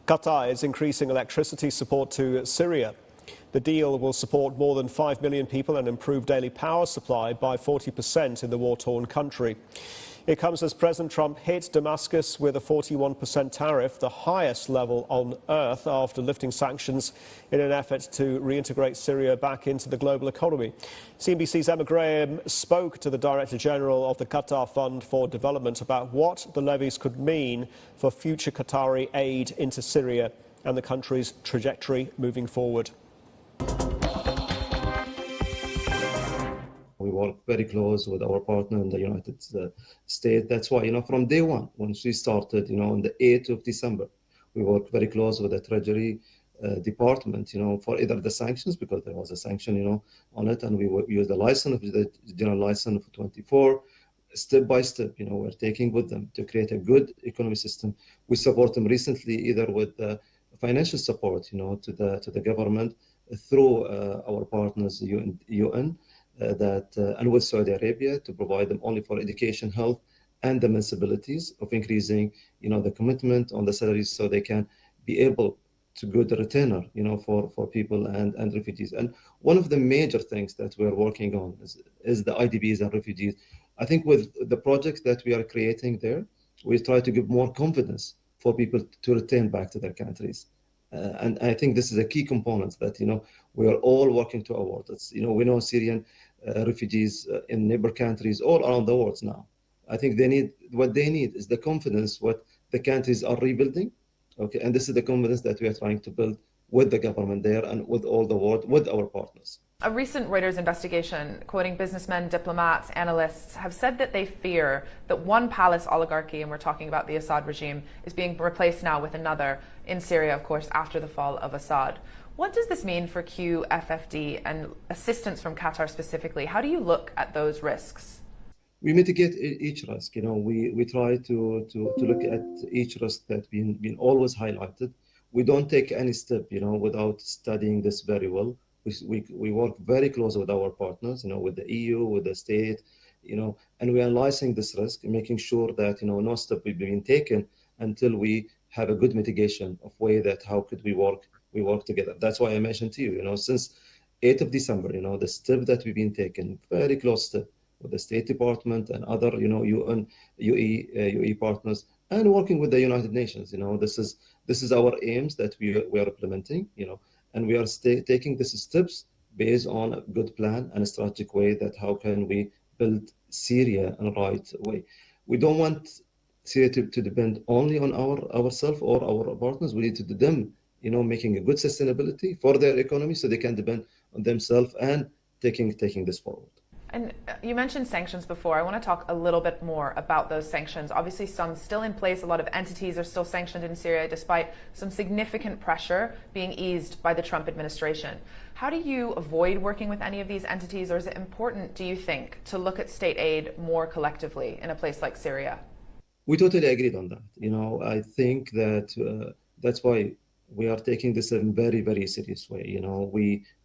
Qatar is increasing electricity support to Syria. The deal will support more than 5 million people and improve daily power supply by 40% in the war-torn country. It comes as President Trump hit Damascus with a 41% tariff, the highest level on earth after lifting sanctions in an effort to reintegrate Syria back into the global economy. CNBC's Emma Graham spoke to the Director General of the Qatar Fund for Development about what the levies could mean for future Qatari aid into Syria and the country's trajectory moving forward. We work very close with our partner in the United States. That's why, from day one, once we started, on the 8th of December, we worked very close with the Treasury Department, for either the sanctions, because there was a sanction, on it, and we used the license, the general license for 24. Step by step, we're taking with them to create a good economic system. We support them recently either with financial support, to the government through our partners, UN, and with Saudi Arabia to provide them only for education, health, and the municipalities of increasing, the commitment on the salaries so they can be able to good retainer, for people and refugees. And one of the major things that we're working on is the IDPs and refugees. I think with the projects that we are creating there, we try to give more confidence for people to return back to their countries. And I think this is a key component that, we are all working towards. It's, we know Syrian refugees in neighbor countries all around the world now. I think what they need is the confidence what the countries are rebuilding. Okay, and this is the confidence that we are trying to build with the government there and with all the world, with our partners. A recent Reuters investigation, quoting businessmen, diplomats, analysts, have said that they fear that one palace oligarchy, and we're talking about the Assad regime, is being replaced now with another in Syria, of course, after the fall of Assad. What does this mean for QFFD and assistance from Qatar specifically? How do you look at those risks? We mitigate each risk. We try to look at each risk that's been always highlighted. We don't take any step, without studying this very well. We work very close with our partners, with the EU, with the state, and we are analyzing this risk, making sure that, no step will be taken until we have a good mitigation of way that how could we work together. That's why I mentioned to you, since 8th of December, the step that we've been taking, very close step with the State Department and other, UN, UE partners, and working with the United Nations. This is our aims that we are implementing, and we are taking these steps based on a good plan and a strategic way that how can we build Syria in the right way. We don't want Syria to depend only on ourselves or our partners. We need to do them, making a good sustainability for their economy so they can depend on themselves and taking this forward. And you mentioned sanctions before. I want to talk a little bit more about those sanctions. Obviously, some still in place. A lot of entities are still sanctioned in Syria, despite some significant pressure being eased by the Trump administration. How do you avoid working with any of these entities, or is it important, do you think, to look at state aid more collectively in a place like Syria? We totally agreed on that. I think that that's why we are taking this in a very, very serious way.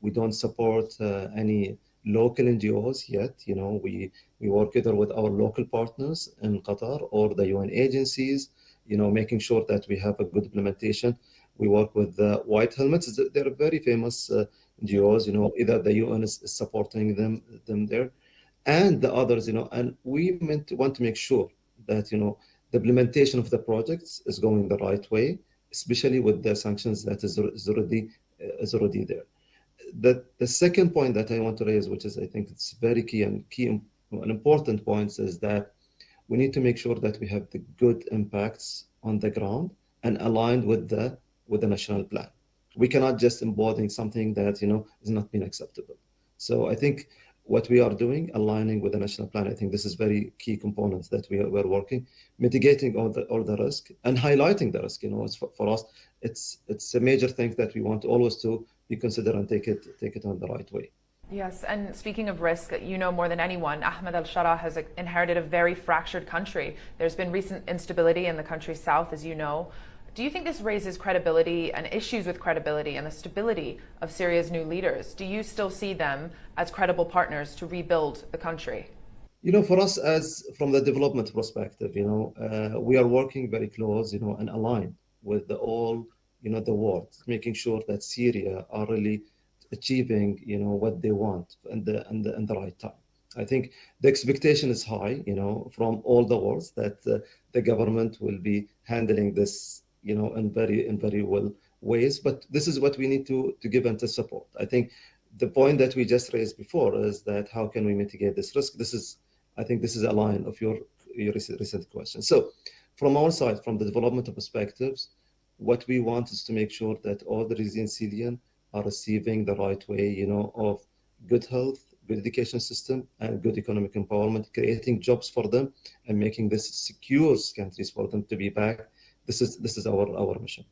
We don't support any local NGOs yet. We work either with our local partners in Qatar or the UN agencies, making sure that we have a good implementation. We work with the White Helmets. They're very famous NGOs, either the UN is supporting them there and the others, and we want to make sure that, the implementation of the projects is going the right way, especially with the sanctions that is already there. The second point that I want to raise, which is I think it's very key and important points, is that we need to make sure that we have the good impacts on the ground and aligned with the national plan. We cannot just embody something that is not being acceptable. So I think what we are doing, aligning with the national plan, I think this is very key components that we're working, mitigating all the risk and highlighting the risk. For us, it's a major thing that we want always to be considered and take it on the right way. Yes, and speaking of risk, more than anyone, Ahmed al-Shara has inherited a very fractured country. There's been recent instability in the country's south, as you know. Do you think this raises credibility and issues with credibility and the stability of Syria's new leaders? Do you still see them as credible partners to rebuild the country? For us, as from the development perspective, we are working very close, and aligned with all the world, making sure that Syria are really achieving, what they want and the right time. I think the expectation is high, from all the world that the government will be handling this, in very well ways. But this is what we need to give and to support. I think the point that we just raised before is that how can we mitigate this risk? I think this is a line of your recent question. So from our side, from the development perspectives, what we want is to make sure that all the resident Syrians are receiving the right way, of good health, good education system, and good economic empowerment, creating jobs for them, and making this secure countries for them to be back. This is our mission.